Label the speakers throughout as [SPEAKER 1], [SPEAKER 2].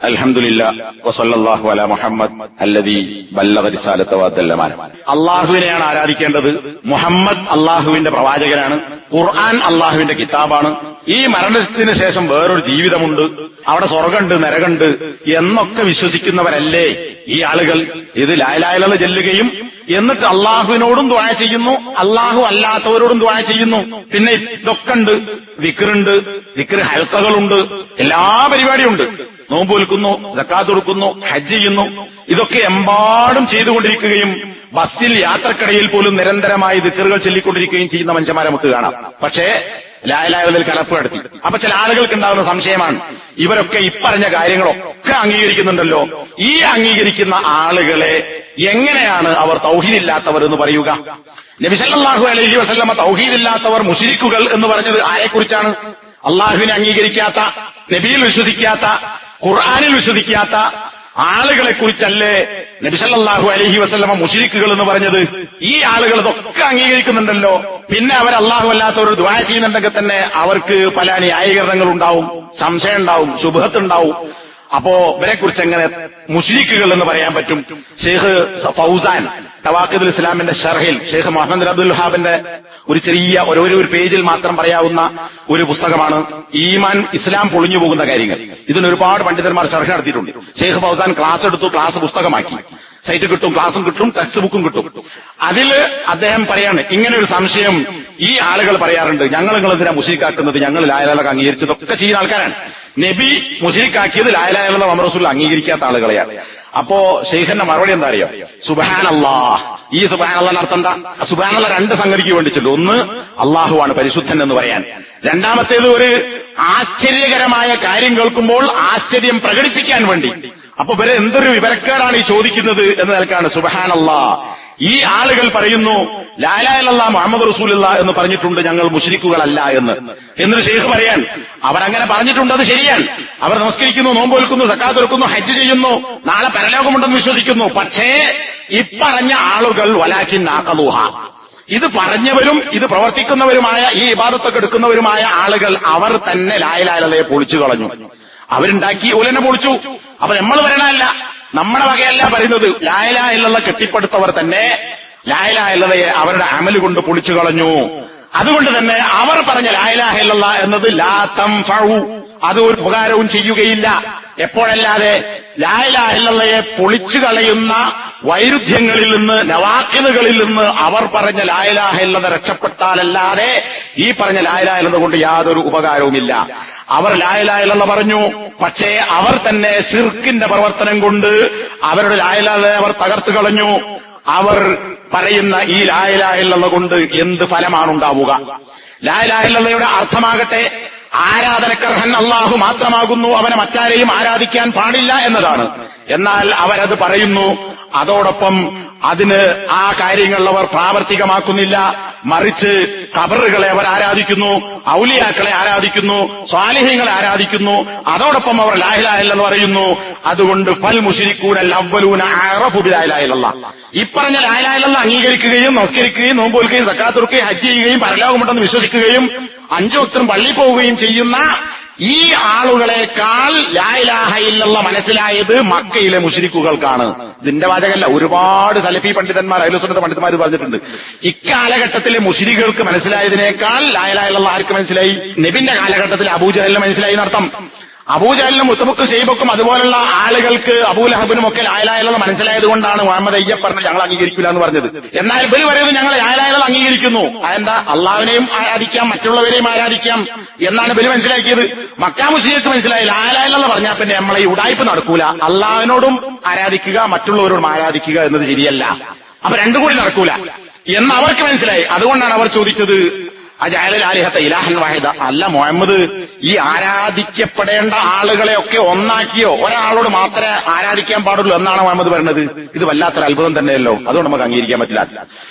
[SPEAKER 1] അൽഹംദുലില്ലാഹ് വസല്ലല്ലാഹു അലാ മുഹമ്മദ് അല്ലദീ ബല്ലഗ റിസാലത വഅദ്ദൽ അമാന. അല്ലാഹുവിനെയാണ് ആരാധിക്കേണ്ടത്. മുഹമ്മദ് അല്ലാഹുവിന്റെ പ്രവാചകനാണ്. ഖുർആൻ അല്ലാഹുവിന്റെ കിതാബാണ്. ഈ മരണത്തിന് ശേഷം വേറൊരു ജീവിതമുണ്ട്, അവിടെ സ്വർഗമുണ്ട്, നരകമുണ്ട് എന്നൊക്കെ വിശ്വസിക്കുന്നവരല്ലേ ഈ ആളുകൾ? ഇത് ലാ ഇലാഹ ഇല്ലല്ലാഹ് ചെല്ലുകയും എന്നിട്ട് അള്ളാഹുവിനോടും ദുആ ചെയ്യുന്നു, അള്ളാഹു അല്ലാത്തവരോടും ദുആ ചെയ്യുന്നു. പിന്നെ ഇതൊക്കെ ഉണ്ട്, ദിക്റുണ്ട്, ദിക്ർ ഹൽഖകളുണ്ട്, എല്ലാ പരിപാടിയുണ്ട്. നോമ്പ് വിൽക്കുന്നു, സക്കാത്ത് കൊടുക്കുന്നു, ഹജ്ജ് ചെയ്യുന്നു. ഇതൊക്കെ എമ്പാടും ചെയ്തുകൊണ്ടിരിക്കുകയും ബസ്സിൽ യാത്രക്കിടയിൽ പോലും നിരന്തരമായി ദിക്റുകൾ ചൊല്ലിക്കൊണ്ടിരിക്കുകയും ചെയ്യുന്ന മനുഷ്യന്മാരെ നമുക്ക് കാണാം. പക്ഷേ ലാ ഇലാഹ ഇല്ലല്ലാഹ് കലപ്പ് നടത്തി. അപ്പൊ ചില ആളുകൾക്ക് ഉണ്ടാകുന്ന സംശയമാണ്, ഇവരൊക്കെ ഇപ്പറഞ്ഞ കാര്യങ്ങളൊക്കെ അംഗീകരിക്കുന്നുണ്ടല്ലോ, ഈ അംഗീകരിക്കുന്ന ആളുകളെ എങ്ങനെയാണ് അവർ തൗഹീദില്ലാത്തവർ എന്ന് പറയുക? നബി സല്ലല്ലാഹു അലൈഹി വസല്ലമ തൗഹീദില്ലാത്തവർ മുശ്രിക്കുകൾ എന്ന് പറഞ്ഞത് ആരെക്കുറിച്ചാണ്? അള്ളാഹുവിനെ അംഗീകരിക്കാത്ത, നബിയിൽ വിശ്വസിക്കാത്ത, ഖുർആനിൽ വിശ്വസിക്കാത്ത ആളുകളെ കുറിച്ചല്ലേ നബി സല്ലല്ലാഹു അലൈഹി വസല്ലമ മുശ്രിക്കുകൾ എന്ന് പറഞ്ഞത്? ഈ ആളുകൾ ഇതൊക്കെ അംഗീകരിക്കുന്നുണ്ടല്ലോ, പിന്നെ അവർ അള്ളാഹു അല്ലാത്തവർ ദുആ ചെയ്യുന്നുണ്ടെങ്കിൽ തന്നെ അവർക്ക് പല ന്യായീകരണങ്ങൾ ഉണ്ടാവും, സംശയം ഉണ്ടാവും, ശുബ്ഹത്തുണ്ടാവും. അപ്പോ ഇവരെ കുറിച്ച് എങ്ങനെ മുശ്രിക്കുകൾ എന്ന് പറയാൻ പറ്റും? ഷെയ്ഖ് ഫൗസാൻ തവാഖിദുൽ ഇസ്ലാമിന്റെ ഷർഹിൽ ഷെയ്ഖ് മുഹമ്മദ് അബ്ദുൽ വഹാബിന്റെ ഒരു ചെറിയ ഒരു പേജിൽ മാത്രം പറയാവുന്ന ഒരു പുസ്തകമാണ് ഈമാൻ, ഇസ്ലാം പൊളിഞ്ഞു പോകുന്ന കാര്യങ്ങൾ. ഇതിന് ഒരുപാട് പണ്ഡിതന്മാർ ഷർഹ് നടത്തിയിട്ടുണ്ട്. ഷെയ്ഖ് ഫൗസാൻ ക്ലാസ് എടുത്തു, ക്ലാസ് പുസ്തകമാക്കി. സൈറ്റ് കിട്ടും, ക്ലാസും കിട്ടും, ടെക്സ്റ്റ് ബുക്കും കിട്ടും. അതില് അദ്ദേഹം പറയാണ്, ഇങ്ങനെ ഒരു സംശയം ഈ ആളുകൾ പറയാറുണ്ട്, ഞങ്ങൾ എന്തിനാ മുശ്രിക്കാക്കുന്നത്, ഞങ്ങൾ ലാ ഇലാഹ ഇല്ലല്ലാഹ് അംഗീകരിച്ചതൊക്കെ ചെയ്യുന്ന ആൾക്കാരാണ്. നബി മുശ്രിക്കാക്കിയത് ലാ ഇലാഹ ഇല്ലല്ലാഹ് മുഹമ്മദ് റസൂലുള്ളാഹി അംഗീകരിക്കാത്ത ആളുകളെയാണ്. അപ്പോ ഷെയ്ഖിന്റെ മറുപടി എന്താ അറിയോ? സുബ്ഹാനല്ലാഹ്. ഈ സുബ്ഹാനല്ലാഹ് അർത്ഥം എന്താ? സുബ്ഹാനല്ലാഹ് രണ്ട് സംഗതിക്ക് വേണ്ടിച്ചുള്ളൂ. ഒന്ന്, അള്ളാഹുവാണ് പരിശുദ്ധൻ എന്ന് പറയാൻ. രണ്ടാമത്തേത്, ഒരു ആശ്ചര്യകരമായ കാര്യം കേൾക്കുമ്പോൾ ആശ്ചര്യം പ്രകടിപ്പിക്കാൻ വേണ്ടി. അപ്പൊ ഇവരെ എന്തൊരു വിവരക്കേടാണ് ഈ ചോദിക്കുന്നത് എന്ന് നിലക്കാണ് സുബ്ഹാനല്ലാഹ്. ഈ ആളുകൾ പറയുന്നു ലാ ഇലാഹ ഇല്ലല്ലാഹ് മുഹമ്മദ് റസൂലുള്ളാഹി എന്ന് പറഞ്ഞിട്ടുണ്ട്, ഞങ്ങൾ മുശ്രിക്കുകളല്ല എന്ന്. എന്നൊരു ഷെയ്ഖ് പറയാൻ, അവരങ്ങനെ പറഞ്ഞിട്ടുണ്ട്, അത് ശരിയാണ്. അവർ നമസ്കരിക്കുന്നു, നോമ്പ് വെൽക്കുന്നു, സക്കാത്ത് കൊടുക്കുന്നു, ഹജ്ജ് ചെയ്യുന്നു, നാളെ പരലോകമുണ്ടെന്ന് വിശ്വസിക്കുന്നു. പക്ഷേ ഇപ്പറഞ്ഞ ആളുകൾ വലാകിൻ നാഖദൂഹ, ഇത് പറഞ്ഞവരും ഇത് പ്രവർത്തിക്കുന്നവരുമായ, ഈ ഇബാദത്തൊക്കെ എടുക്കുന്നവരുമായ ആളുകൾ അവർ തന്നെ ലാ ഇലാഹ ഇല്ലല്ലാഹയെ പൊളിച്ചു കളഞ്ഞു. അവരുണ്ടാക്കി ഓലെന്നെ പൊളിച്ചു. അപ്പൊ നമ്മൾ പറയണല്ല, നമ്മുടെ വകയല്ല പറയുന്നത്. ലാ ഇലാഹ ഇല്ലല്ലാഹ് കെട്ടിപ്പടുത്തവർ തന്നെ ലാ ഇലാഹ ഇല്ലല്ലാഹയെ അവരുടെ അമല് കൊണ്ട് പൊളിച്ചു കളഞ്ഞു. അതുകൊണ്ട് തന്നെ അവർ പറഞ്ഞ ലാ ഇലാഹ ഇല്ലല്ലാഹ് എന്നത് ലാ തൻഫഉ, അത് ഒരു ഉപകാരവും ചെയ്യുകയില്ല. എപ്പോഴല്ലാതെ ലാ ഇലാഹ ഇല്ലല്ലാഹയെ പൊളിച്ചു കളയുന്ന വൈരുദ്ധ്യങ്ങളിൽ നിന്ന്, നവാഖിദുകളിൽ നിന്ന് അവർ പറഞ്ഞ ലാ ഇലാഹ ഇല്ലല്ലാഹ് രക്ഷപ്പെട്ടാലല്ലാതെ ഈ പറഞ്ഞ ലാ ഇലാഹ ഇല്ലല്ലാഹ് കൊണ്ട് യാതൊരു ഉപകാരവുമില്ല. അവർ ലാ ഇലാഹ ഇല്ലല്ലാഹ് പറഞ്ഞു, പക്ഷേ അവർ തന്നെ ശിർക്കിന്റെ പ്രവർത്തനം കൊണ്ട് അവരുടെ ലാ ഇലാഹ ഇല്ലല്ലാഹയെ അവർ തകർത്തു കളഞ്ഞു. അവർ പറയുന്ന ഈ ലാ ഇലാഹ ഇല്ലല്ലാഹ് കൊണ്ട് എന്ത് ഫലമാണുണ്ടാവുക? ലാ ഇലാഹ ഇല്ലല്ലാഹയുടെ അർത്ഥമാകട്ടെ ആരാധനക്കർഹൻ അല്ലാഹു മാത്രമാകുന്നു, അവനെ മറ്റാരെയും ആരാധിക്കാൻ പാടില്ല എന്നതാണ്. എന്നാൽ അവരത് പറയുന്നു, അതോടൊപ്പം അതിന് ആ കാര്യങ്ങൾ അവർ പ്രാവർത്തികമാക്കുന്നില്ല. മറിച്ച് ഖബറുകളെ അവർ ആരാധിക്കുന്നു, ഔലിയാക്കളെ ആരാധിക്കുന്നു, സ്വാലിഹീങ്ങളെ ആരാധിക്കുന്നു. അതോടൊപ്പം അവർ ലാ ഇലാഹ ഇല്ലല്ലാഹ് പറയുന്നു. അതുകൊണ്ട് ഫൽ മുശ്രികൂനൽ അവ്വലൂന അറഫു ബിലാ ഇലാഹ ഇല്ലല്ലാഹ്, ഇപ്പറഞ്ഞ ലാ ഇലാഹ ഇല്ലല്ലാഹ് അംഗീകരിക്കുകയും നമസ്കരിക്കുകയും നോമ്പ് വെൽക്കുകയും സക്കാത്ത് കൊടുക്കുകയും ഹജ്ജ് ചെയ്യുകയും പരലോകമുണ്ടെന്ന് വിശ്വസിക്കുകയും 5 വക്തും പള്ളി പോവുകയും ചെയ്യുന്ന ഈ ആളുകളെക്കാൾ ലാ ഇലാഹ ഇല്ലല്ലാഹ് മനസ്സിലായത് മക്കയിലെ മുശ്രിക്കുകൾക്കാണ്. ഇതിന്റെ വാചകമല്ല, ഒരുപാട് സലഫി പണ്ഡിതന്മാർ, അഹ്ലുസുന്നത്ത് പണ്ഡിതന്മാർ പറഞ്ഞിട്ടുണ്ട്. ഇക്കാലഘട്ടത്തിലെ മുശ്രിക്കുകൾക്ക് മനസ്സിലായതിനേക്കാൾ ലാ ഇലാഹ ഇല്ലല്ലാഹ് ആർക്ക് മനസ്സിലായി? നബിന്റെ കാലഘട്ടത്തിൽ അബൂജഹലിന് മനസ്സിലായി എന്നർത്ഥം. അബൂജഹലിനും മുത്തബുക്കും ഷെയ്ബക്കും അതുപോലുള്ള ആളുകൾക്ക്, അബൂലഹബിനും ഒക്കെ ലാ ഇലാഹ ഇല്ലല്ലാഹ് മനസ്സിലായത് കൊണ്ടാണ് മുഹമ്മദ് അയ്യബ് പറഞ്ഞു ഞങ്ങൾ അംഗീകരിക്കില്ല എന്ന് പറഞ്ഞത്. എന്നാൽ ഇവര് പറയുന്നത് ഞങ്ങൾ ലാ ഇലാഹ ഇല്ലല്ലാഹ് അംഗീകരിക്കുന്നു. അതെന്താ? അള്ളാഹുവിനെയും ആരാധിക്കാം, മറ്റുള്ളവരെയും ആരാധിക്കാം എന്നാണ് ഇവര് മനസ്സിലാക്കിയത്. മക്കാ മുശ്രിക്ക് മനസ്സിലായി ലാ ഇലാഹ ഇല്ലല്ലാഹ് പറഞ്ഞാൽ പിന്നെ നമ്മളെ ഈ ഉടായ്പ നടക്കൂല, അള്ളാഹുവിനോടും ആരാധിക്കുക മറ്റുള്ളവരോടും ആരാധിക്കുക എന്നത് ശരിയല്ല, അപ്പൊ രണ്ടും കൂടി നടക്കൂല എന്ന് അവർക്ക് മനസ്സിലായി. അതുകൊണ്ടാണ് അവർ ചോദിച്ചത് അജഅലൽ ആലിഹത ഇലാഹൻ വാഹിദ, അല്ല മുഹമ്മദ് ഈ ആരാധിക്കപ്പെടേണ്ട ആളുകളെയൊക്കെ ഒന്നാക്കിയോ, ഒരാളോട് മാത്രമേ ആരാധിക്കാൻ പാടുള്ളൂ എന്നാണ് മുഹമ്മദ് പറയുന്നത്? ഇത് വല്ലാത്തൊരു അത്ഭുതം തന്നെയല്ലോ, അതുകൊണ്ട് നമുക്ക് അംഗീകരിക്കാൻ പറ്റില്ല.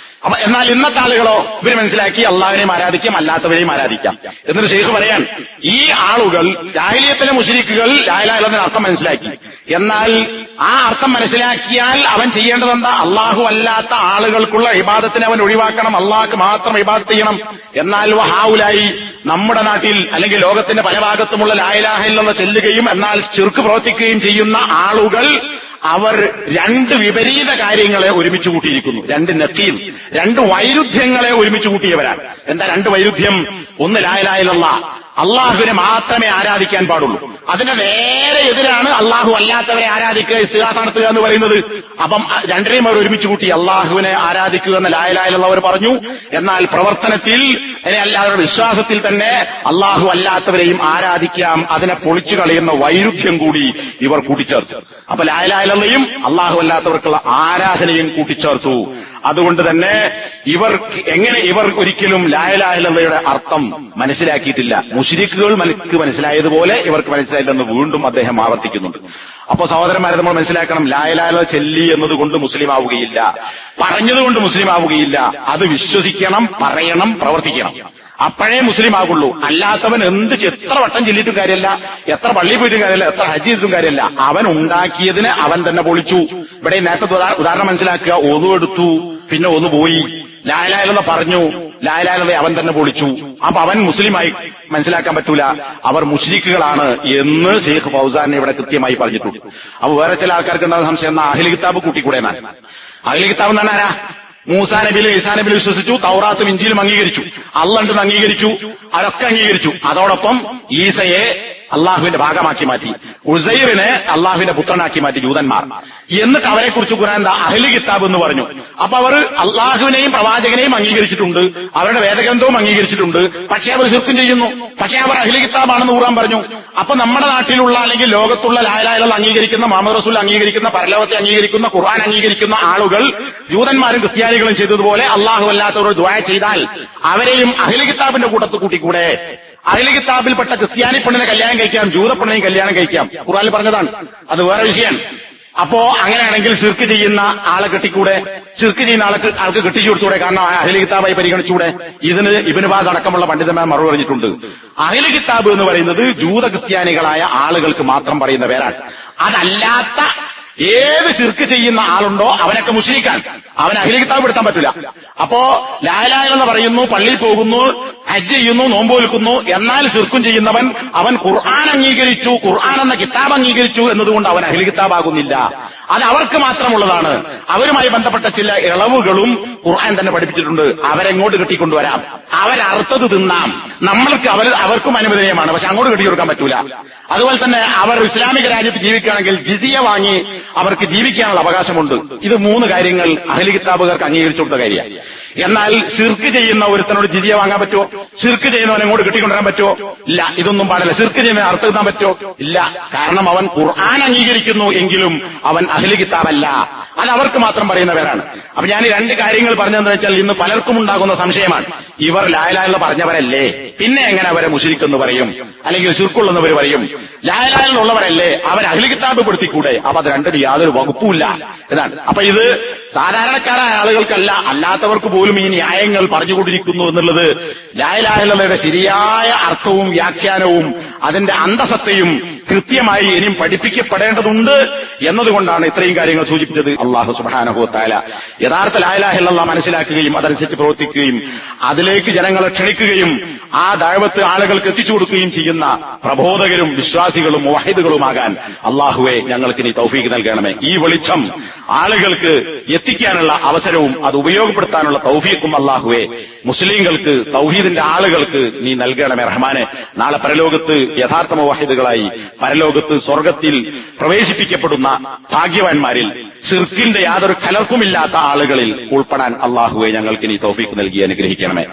[SPEAKER 1] അപ്പൊ എന്നാൽ ഇന്നത്തെ ആളുകളോ ഇവര് മനസ്സിലാക്കി അള്ളാഹുവിനെയും ആരാധിക്കാം, അല്ലാത്തവരെയും ആരാധിക്കാം. എന്നിട്ട് ശൈഖ് പറയാൻ, ഈ ആളുകൾ ജാഹിലിയത്തിലെ മുശ്രിക്കുകൾ ലാ ഇലാഹ ഇല്ലല്ലാഹ് അർത്ഥം മനസ്സിലാക്കി. എന്നാൽ ആ അർത്ഥം മനസ്സിലാക്കിയാൽ അവൻ ചെയ്യേണ്ടത് എന്താ? അള്ളാഹു അല്ലാത്ത ആളുകൾക്കുള്ള ഇബാദത്തിനെ അവൻ ഒഴിവാക്കണം, അള്ളാഹ്ക്ക് മാത്രം ഇബാദത്ത് ചെയ്യണം. എന്നാൽ വഹാവുലായി നമ്മുടെ നാട്ടിൽ അല്ലെങ്കിൽ ലോകത്തിന്റെ പല ഭാഗത്തുമുള്ള ലാ ഇലാഹ ഇല്ലല്ലാഹ് ചെല്ലുകയും എന്നാൽ ശിർക്ക് പ്രവർത്തിക്കുകയും ചെയ്യുന്ന ആളുകൾ അവർ രണ്ട് വിപരീത കാര്യങ്ങളെ ഒരുമിച്ച് കൂട്ടിയിരിക്കുന്നു. രണ്ട് നക്കീർ, രണ്ട് വൈരുദ്ധ്യങ്ങളെ ഒരുമിച്ച് കൂട്ടിയവരാണ്. എന്താ രണ്ട് വൈരുദ്ധ്യം? ഒന്ന് ലാ ഇലാഹ ഇല്ലല്ലാഹ് അള്ളാഹുവിനെ മാത്രമേ ആരാധിക്കാൻ പാടുള്ളൂ. അതിന്റെ നേരെ എതിരാണ് അള്ളാഹു അല്ലാത്തവരെ ആരാധിക്കുക, ഇസ്തിഗാസ നടത്തുക എന്ന് പറയുന്നത്. അപ്പം രണ്ടിനെയും അവർ ഒരുമിച്ച് കൂട്ടി. അള്ളാഹുവിനെ ആരാധിക്കുക എന്ന് ലാ ഇലാഹ ഇല്ലല്ലാഹ് അവർ പറഞ്ഞു. എന്നാൽ പ്രവർത്തനത്തിൽ അല്ലാതെ വിശ്വാസത്തിൽ തന്നെ അള്ളാഹു അല്ലാത്തവരെയും ആരാധിക്കാം, അതിനെ പൊളിച്ചു കളയുന്ന വൈരുദ്ധ്യം കൂടി ഇവർ കൂട്ടിച്ചേർത്തു. അപ്പൊ ലാ ഇലാഹ ഇല്ലല്ലാഹയും അള്ളാഹു അല്ലാത്തവർക്കുള്ള ആരാധനയും കൂട്ടിച്ചേർത്തു. അതുകൊണ്ട് തന്നെ ഇവർ ഒരിക്കലും ലാ ഇലാഹ ഇല്ലല്ലാഹയുടെ അർത്ഥം മനസ്സിലാക്കിയിട്ടില്ല. മുശ്രിക്കുകൾ മനസ്സിലായതുപോലെ ഇവർക്ക് മനസ്സിലായില്ലെന്ന് വീണ്ടും അദ്ദേഹം ആവർത്തിക്കുന്നുണ്ട്. അപ്പൊ സഹോദരന്മാരെ നമ്മൾ മനസ്സിലാക്കണം, ലാ ഇലാഹ ഇല്ലല്ലാഹ് ചെല്ലി എന്നതുകൊണ്ട് മുസ്ലിം ആവുകയില്ല, പറഞ്ഞതുകൊണ്ട് മുസ്ലിം ആവുകയില്ല. അത് വിശ്വസിക്കണം, പറയണം, പ്രവർത്തിക്കണം. അപ്പോഴേ മുസ്ലിം ആകുള്ളൂ. അല്ലാത്തവൻ എത്ര വട്ടം ചൊല്ലിയിട്ടും കാര്യമല്ല, എത്ര പള്ളി പോയിട്ടും കാര്യമല്ല, എത്ര ഹജ്ജ് ചെയ്തിട്ടും കാര്യമല്ല. അവൻ ഉണ്ടാക്കിയതിന് അവൻ തന്നെ പൊളിച്ചു. ഇവിടെ നേരത്തെ ഉദാഹരണം മനസ്സിലാക്കുക. ഒതു എടുത്തു, പിന്നെ ഒന്ന് പോയി, ലാ ഇലാഹ ഇല്ലല്ലാഹ് പറഞ്ഞു, ലാ ഇലാഹ ഇല്ലല്ലാഹ് അവൻ തന്നെ പൊളിച്ചു. അപ്പൊ അവൻ മുസ്ലിമായി മനസ്സിലാക്കാൻ പറ്റൂല, അവർ മുശ്രിക്കുകളാണ് എന്ന് ശൈഖ് ഫൗസാൻ ഇവിടെ കൃത്യമായി പറഞ്ഞിട്ടുണ്ട്. അപ്പൊ വേറെ ചില ആൾക്കാർക്ക് ഉണ്ടാകുന്ന സംശയം, എന്നാ അഹ്ലു കിതാബ് കൂട്ടിക്കൂടെ എന്നാണ്. അഹ്ലു കിതാബ് എന്ന് പറഞ്ഞാൽ ആരാ? മൂസാ നബിയിലും ഈസാ നബിയിലും വിശ്വസിച്ചു, തൗറാത്തും ഇഞ്ചീലും അംഗീകരിച്ചു, അള്ളാഹ് ഉണ്ടെന്ന് അംഗീകരിച്ചു, അവരൊക്കെ അംഗീകരിച്ചു. അതോടൊപ്പം ഈസയെ അള്ളാഹുവിന്റെ ഭാഗമാക്കി മാറ്റി, ഉസൈറിനെ അള്ളാഹുവിന്റെ പുത്രനാക്കി മാറ്റി ജൂതന്മാർ. എന്നിട്ട് അവരെ കുറിച്ച് ഖുർആൻ എന്താ അഹ്ലു കിതാബ് എന്ന് പറഞ്ഞു. അപ്പൊ അവർ അള്ളാഹുവിനെയും പ്രവാചകനെയും അംഗീകരിച്ചിട്ടുണ്ട്, അവരുടെ വേദഗ്രന്ഥവും അംഗീകരിച്ചിട്ടുണ്ട്. പക്ഷെ അവർ ശിർക്കും ചെയ്യുന്നു. പക്ഷെ അവർ അഹ്ലു കിതാബാണെന്ന് ഖുർആൻ പറഞ്ഞു. അപ്പൊ നമ്മുടെ നാട്ടിലുള്ള അല്ലെങ്കിൽ ലോകത്തുള്ള ലാ ഇലാഹ ഇല്ലല്ലാഹ് അംഗീകരിക്കുന്ന, മുഹമ്മദ് റസൂൽ അംഗീകരിക്കുന്ന, പരലോകത്തെ അംഗീകരിക്കുന്ന, ഖുർആൻ അംഗീകരിക്കുന്ന ആളുകൾ ജൂതന്മാരും ക്രിസ്ത്യാനികളും ചെയ്തതുപോലെ അള്ളാഹു അല്ലാത്തവരോട് ദുആ ചെയ്താൽ അവരെയും അഹ്ലു കിതാബിന്റെ കൂട്ടത്തിൽ കൂട്ടിക്കൂടെ? അഹ്ലു കിതാബിൽപ്പെട്ട ക്രിസ്ത്യാനി പെണ്ണിനെ കല്യാണം കഴിക്കാം, ജൂത പെണ്ണിനെ കല്യാണം കഴിക്കാം. ഖുർആനിൽ പറഞ്ഞതാണ്. അത് വേറെ വിഷയം. അപ്പോ അങ്ങനെയാണെങ്കിൽ ശിർക്ക് ചെയ്യുന്ന ആളെ കെട്ടിക്കൂടെ? ശിർക്ക് ചെയ്യുന്ന ആൾക്ക് കെട്ടിച്ചു കൊടുത്തൂടെ? കാരണം അഹ്ലു കിതാബായി പരിഗണിച്ചൂടെ? ഇതിന് ഇബ്നു ബാസ് അടക്കമുള്ള പണ്ഡിതന്മാർ മറുപടി പറഞ്ഞിട്ടുണ്ട്. അഹ്ലു കിതാബ് എന്ന് പറയുന്നത് ജൂത ക്രിസ്ത്യാനികളായ ആളുകൾക്ക് മാത്രം പറയുന്ന പേരാണ്. അതല്ലാത്ത ഏത് ശിർക്ക് ചെയ്യുന്ന ആളുണ്ടോ അവനൊക്കെ മുശ്രിക്കാൻ, അവൻ അഹ്ലു കിതാബ് എടുത്താൻ പറ്റില്ല. അപ്പോ ലാ ഇലാഹ ഇല്ലല്ലാഹ് പറയുന്നു, പള്ളിയിൽ പോകുന്നു, ഹജ്ജ് ചെയ്യുന്നു, നോമ്പ് നോൽക്കുന്നു, എന്നാൽ ശിർക്കും ചെയ്യുന്നവൻ അവൻ ഖുർആൻ അംഗീകരിച്ചു, ഖുർആൻ എന്ന കിതാബ് അംഗീകരിച്ചു എന്നതുകൊണ്ട് അവൻ അഹ്ലു കിതാബാകുന്നില്ല. അത് അവർക്ക് മാത്രമുള്ളതാണ്. അവരുമായി ബന്ധപ്പെട്ട ചില ഇളവുകളും ഖുർആൻ തന്നെ പഠിപ്പിച്ചിട്ടുണ്ട്. അവരെങ്ങോട്ട് കെട്ടിക്കൊണ്ടുവരാം, അവരറുത്തത് തിന്നാം, നമ്മൾക്ക് അവർക്കും അനുവദനീയമാണ്. പക്ഷെ അങ്ങോട്ട് കെട്ടിക്കൊടുക്കാൻ പറ്റൂല. അതുപോലെ തന്നെ അവർ ഇസ്ലാമിക രാജ്യത്ത് ജീവിക്കുകയാണെങ്കിൽ ജിസിയ വാങ്ങി അവർക്ക് ജീവിക്കാനുള്ള അവകാശമുണ്ട്. ഇത് മൂന്ന് കാര്യങ്ങൾ അഹ്ലു കിതാബുകാർക്ക് അംഗീകരിച്ചു കൊടുത്ത കാര്യമാണ്. എന്നാൽ ശിർക്ക് ചെയ്യുന്ന ഒരുത്തനോട് ജിസിയ വാങ്ങാൻ പറ്റുമോ? ശിർക്ക് ചെയ്യുന്നവനെ അങ്ങോട്ട് കെട്ടിക്കൊണ്ടുവരാൻ പറ്റുമോ? ഇല്ല. ഇതൊന്നും പാടില്ല. ശിർക്ക് ചെയ്യുന്നവനെ അർത്ഥം എത്താൻ പറ്റുമോ? ഇല്ല. കാരണം അവൻ ഖുർആൻ അംഗീകരിക്കുന്നു എങ്കിലും അവൻ അഹ്ലു കിതാബല്ല. അത് അവർക്ക് മാത്രം പറയുന്നവരാണ്. അപ്പൊ ഞാൻ ഈ രണ്ട് കാര്യങ്ങൾ പറഞ്ഞതെന്ന് വെച്ചാൽ ഇന്ന് പലർക്കും ഉണ്ടാകുന്ന സംശയമാണ്, ഇവർ ലാ ഇലാഹ ഇല്ലല്ലാഹ് പറഞ്ഞവരല്ലേ, പിന്നെ എങ്ങനെ അവരെ മുശ്രിക്കെന്ന് പറയും, അല്ലെങ്കിൽ ശിർക്കുള്ളവർ പറയും? ലാ ഇലാഹ ഇല്ലല്ലാഹ് ഉള്ളവരല്ലേ, അവർ അഹ്ലു കിതാബ് പെടുത്തിക്കൂടെ? അപ്പൊ അത് രണ്ടിനും യാതൊരു വകുപ്പുമില്ല എന്നാണ്. അപ്പൊ ഇത് സാധാരണക്കാരായ ആളുകൾക്കല്ല, അല്ലാത്തവർക്ക് പോലും ഈ ന്യായങ്ങൾ പറഞ്ഞുകൊണ്ടിരിക്കുന്നു എന്നുള്ളത് ലാ ഇലാഹ ഇല്ലല്ലാഹയുടെ ശരിയായ അർത്ഥവും വ്യാഖ്യാനവും അതിന്റെ അന്തസത്തയും കൃത്യമായി ഇനിയും പഠിപ്പിക്കപ്പെടേണ്ടതുണ്ട് എന്നതുകൊണ്ടാണ് ഇത്രയും കാര്യങ്ങൾ സൂചിപ്പിച്ചത്. അല്ലാഹു സുബ്ഹാനഹു വ തആല യഥാർത്ഥ ലാ ഇലാഹ ഇല്ലല്ലാഹ് മനസ്സിലാക്കുകയും അതനുസരിച്ച് പ്രവർത്തിക്കുകയും അതിലേക്ക് ജനങ്ങളെ ക്ഷണിക്കുകയും ആ ദഅവത്ത് ആളുകൾക്ക് എത്തിച്ചു കൊടുക്കുകയും ചെയ്യുന്ന പ്രബോധകരും വിശ്വാസികളും മുവഹിദുകളുമാകാൻ അല്ലാഹുവേ ഞങ്ങൾക്ക് നീ തൗഫീഖ് നൽകണമേ. ഈ വെളിച്ചം ആളുകൾക്ക് എത്തിക്കാനുള്ള അവസരവും അത് ഉപയോഗപ്പെടുത്താനുള്ള തൗഫീഖും അല്ലാഹുവേ മുസ്ലിങ്ങൾക്ക്, തൗഹീദിന്റെ ആളുകൾക്ക് നീ നൽകണമേ റഹ്മാനെ. നാളെ പരലോകത്ത് യഥാർത്ഥ മുവഹിദുകളായി പരലോകത്ത് സ്വർഗത്തിൽ പ്രവേശിപ്പിക്കപ്പെടുന്ന ഭാഗ്യവാന്മാരിൽ ശിർക്കിന്റെ യാതൊരു കലർപ്പുമില്ലാത്ത ആളുകളിൽ ഉൾപ്പെടാൻ അല്ലാഹുവേ ഞങ്ങൾക്ക് നീ തൗഫീഖ് നൽകി അനുഗ്രഹിക്കണമേ.